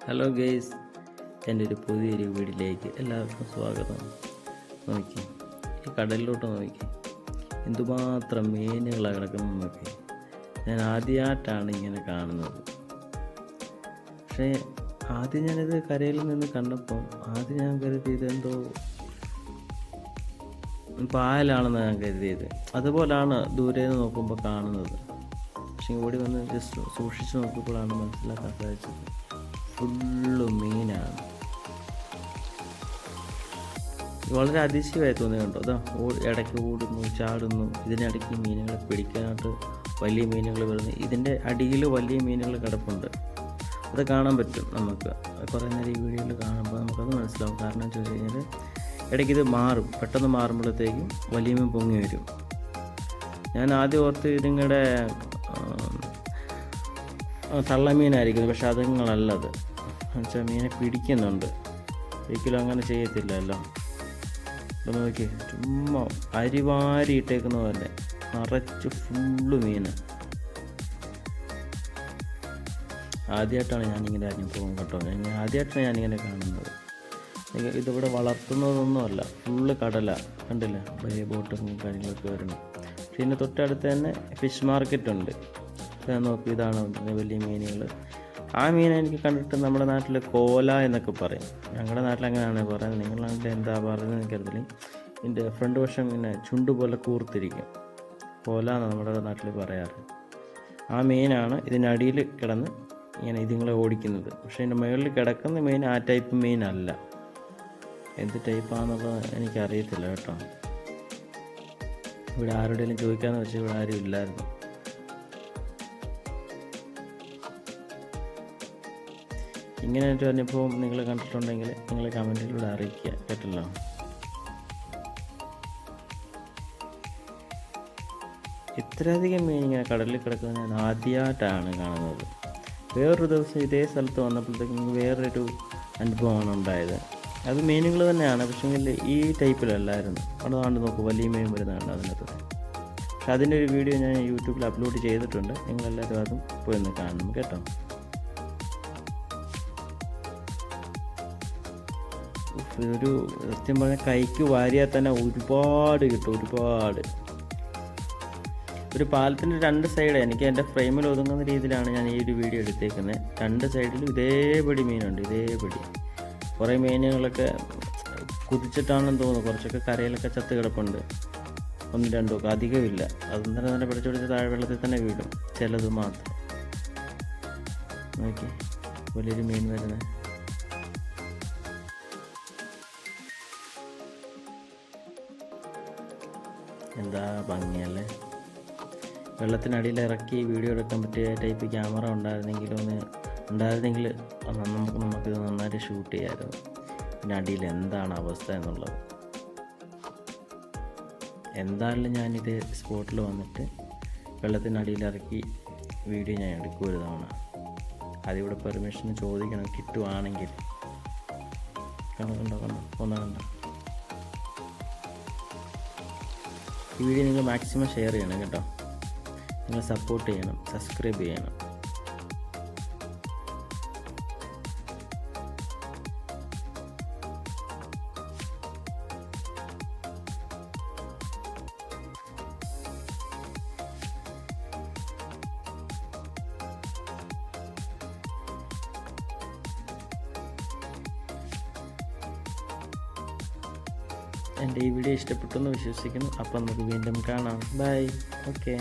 Hello guys, എൻ്റെ ഒരു പുതിയൊരു വീഡിയോയിലേക്ക് എല്ലാവർക്കും സ്വാഗതം. നോക്കി ഈ കടലിലോട്ട് നോക്കി എന്തുമാത്രം മീനുകളാണ് കിടക്കുന്നത് നോക്കി. ഞാൻ ആദ്യമായിട്ടാണ് ഇങ്ങനെ കാണുന്നത്. പക്ഷേ ആദ്യം ഞാനിത് കരയിൽ നിന്ന് കണ്ടപ്പോൾ ഞാൻ കരുതിയത് എന്തോ പായലാണെന്ന് ഞാൻ കരുതിയത്. അതുപോലാണ് ദൂരെ നിന്ന് നോക്കുമ്പോൾ കാണുന്നത്. പക്ഷേ ഓടി വന്ന് ജസ്റ്റ് സൂക്ഷിച്ച് നോക്കിയപ്പോഴാണ് മനസ്സിലാക്കാൻ സാധിച്ചത് ഫുള്ള് മീനാണ്. വളരെ അതിശയമായി തോന്നി കേട്ടോ. അതാ ഇടയ്ക്ക് ഓടുന്നു, ചാടുന്നു. ഇതിനിടയ്ക്ക് മീനുകളെ പിടിക്കാനായിട്ട് വലിയ മീനുകൾ വരുന്നു. ഇതിൻ്റെ അടിയിൽ വലിയ മീനുകൾ കിടപ്പുണ്ട്. അത് കാണാൻ പറ്റും നമുക്ക്. കുറേ നേരം ഈ വീഡിയോയിൽ കാണുമ്പോൾ നമുക്കത് മനസ്സിലാവും. കാരണം എന്ന് വെച്ച് കഴിഞ്ഞാൽ ഇടയ്ക്ക് ഇത് മാറും. പെട്ടെന്ന് മാറുമ്പോഴത്തേക്കും വലിയ മീൻ പൊങ്ങി വരും. ഞാൻ ആദ്യം ഓർത്ത് ഇതിങ്ങളുടെ തള്ളമീനായിരിക്കും. പക്ഷെ അതുങ്ങളല്ലത്. എന്നുവെച്ചാൽ മീനെ പിടിക്കുന്നുണ്ട്. ഒരിക്കലും അങ്ങനെ ചെയ്യത്തില്ലല്ലോ. ഇപ്പം നോക്കി ചുമ്മാ അരിവാരി ഇട്ടേക്കുന്ന പോലെ നിറച്ച് ഫുള്ള് മീന്. ആദ്യമായിട്ടാണ് ഞാനിങ്ങനെ അനുഭവം കേട്ടോ. ആദ്യമായിട്ടാണ് ഞാനിങ്ങനെ കാണുന്നത്. ഇതിവിടെ വളർത്തുന്നതൊന്നുമല്ല, ഫുള്ള് കടല കണ്ടില്ല. വലിയ ബോട്ടും കാര്യങ്ങളൊക്കെ വരണം. പക്ഷെ ഇതിൻ്റെ തൊട്ടടുത്ത് തന്നെ ഫിഷ് മാർക്കറ്റുണ്ട്. നോക്കി ഇതാണ് വലിയ മീനുകൾ. ആ മീൻ എനിക്ക് കണ്ടിട്ട് നമ്മുടെ നാട്ടിൽ കോല എന്നൊക്കെ പറയും. ഞങ്ങളുടെ നാട്ടിൽ അങ്ങനെയാണ് പറയുന്നത്. നിങ്ങളുടെ നാട്ടിൽ എന്താ പറയുന്നത് എനിക്കറിയില്ല. ഇതിൻ്റെ ഫ്രണ്ട് വശം ഇങ്ങനെ ചുണ്ട് പോലെ കൂർത്തിരിക്കും. കോല എന്നാണ് നമ്മുടെ നാട്ടിൽ പറയാറ്. ആ മീനാണ് ഇതിനടിയിൽ കിടന്ന് ഇങ്ങനെ ഇതുങ്ങളെ ഓടിക്കുന്നത്. പക്ഷേ ഇതിൻ്റെ മുകളിൽ കിടക്കുന്ന മീൻ ആ ടൈപ്പ് മീനല്ല. എന്ത് ടൈപ്പാണെന്നുള്ളത് എനിക്കറിയത്തില്ല കേട്ടോ. ഇവിടെ ആരുടെയും ചോദിക്കാമെന്ന് വെച്ചാൽ ഇവിടെ ആരും ഇല്ലായിരുന്നു. ഇങ്ങനെ ഒരു അനുഭവം നിങ്ങൾ കണ്ടിട്ടുണ്ടെങ്കിൽ നിങ്ങൾ കമൻറ്റിലൂടെ അറിയിക്കുക കേട്ടല്ലോ. ഇത്രയധികം മീൻ ഇങ്ങനെ കടലിൽ കിടക്കുന്നത് ഞാൻ ആദ്യമായിട്ടാണ് കാണുന്നത്. വേറൊരു ദിവസം ഇതേ സ്ഥലത്ത് വന്നപ്പോഴത്തേക്കും വേറൊരു അനുഭവമാണ് ഉണ്ടായത്. അത് മീനുകൾ തന്നെയാണ്, പക്ഷേ ഈ ടൈപ്പിലല്ലായിരുന്നു. അവിടെ കണ്ട് നോക്കൂ, വലിയ മീൻ വരുന്നതാണ് അതിനകത്ത്. പക്ഷെ അതിൻ്റെ ഒരു വീഡിയോ ഞാൻ യൂട്യൂബിൽ അപ്ലോഡ് ചെയ്തിട്ടുണ്ട്. നിങ്ങളെല്ലാവരും അതും പോയി ഒന്ന് കാണണം കേട്ടോ. ഒരു സത്യം പറഞ്ഞാൽ കൈക്ക് വാരിയാൽ തന്നെ ഒരുപാട് കിട്ടും, ഒരുപാട്. ഒരു പാലത്തിൻ്റെ രണ്ട് സൈഡ് എനിക്ക് എൻ്റെ ഫ്രെയിമിൽ ഒതുങ്ങുന്ന രീതിയിലാണ് ഞാൻ ഈ ഒരു വീഡിയോ എടുത്തേക്കുന്നത്. രണ്ട് സൈഡിലും ഇതേപടി മീനുണ്ട്, ഇതേപടി. കുറേ മീനുകളൊക്കെ കുതിച്ചിട്ടാണെന്ന് തോന്നുന്നു. കുറച്ചൊക്കെ കരയിലൊക്കെ ചത്ത് കിടപ്പുണ്ട്. ഒന്നും രണ്ടും ഒക്കെ, അധികമില്ല. അതൊന്നും തന്നെ പിടിച്ച് താഴെ വെള്ളത്തിൽ തന്നെ വീഴും, ചിലത് മാത്രം. നോക്കി വലിയൊരു മീൻ വരുന്നത്. എന്താ ഭംഗിയല്ലേ. വെള്ളത്തിനടിയിൽ ഇറക്കി വീഡിയോ എടുക്കാൻ പറ്റിയ ടൈപ്പ് ക്യാമറ ഉണ്ടായിരുന്നെങ്കിൽ നമുക്കിത് നന്നായിട്ട് ഷൂട്ട് ചെയ്യാമായിരുന്നു. പിന്നെ അടിയിൽ എന്താണ് അവസ്ഥ എന്നുള്ളത്. എന്തായാലും ഞാനിത് സ്പോട്ടിൽ വന്നിട്ട് വെള്ളത്തിനടിയിൽ ഇറക്കി വീഡിയോ ഞാൻ എടുക്കും ഒരു തവണ. അതിവിടെ പെർമിഷൻ ചോദിക്കണം, കിട്ടുവാണെങ്കിൽ. കണ്ടോ കണ്ടോ. ഈ വീഡിയോ നിങ്ങൾ മാക്സിമം ഷെയർ ചെയ്യണം കേട്ടോ. നിങ്ങൾ സപ്പോർട്ട് ചെയ്യണം, സബ്സ്ക്രൈബ് ചെയ്യണം. എൻ്റെ ഈ വീഡിയോ ഇഷ്ടപ്പെട്ടെന്ന് വിശ്വസിക്കുന്നു. അപ്പം നമുക്ക് വീണ്ടും കാണാം. ബൈ. ഓക്കെ.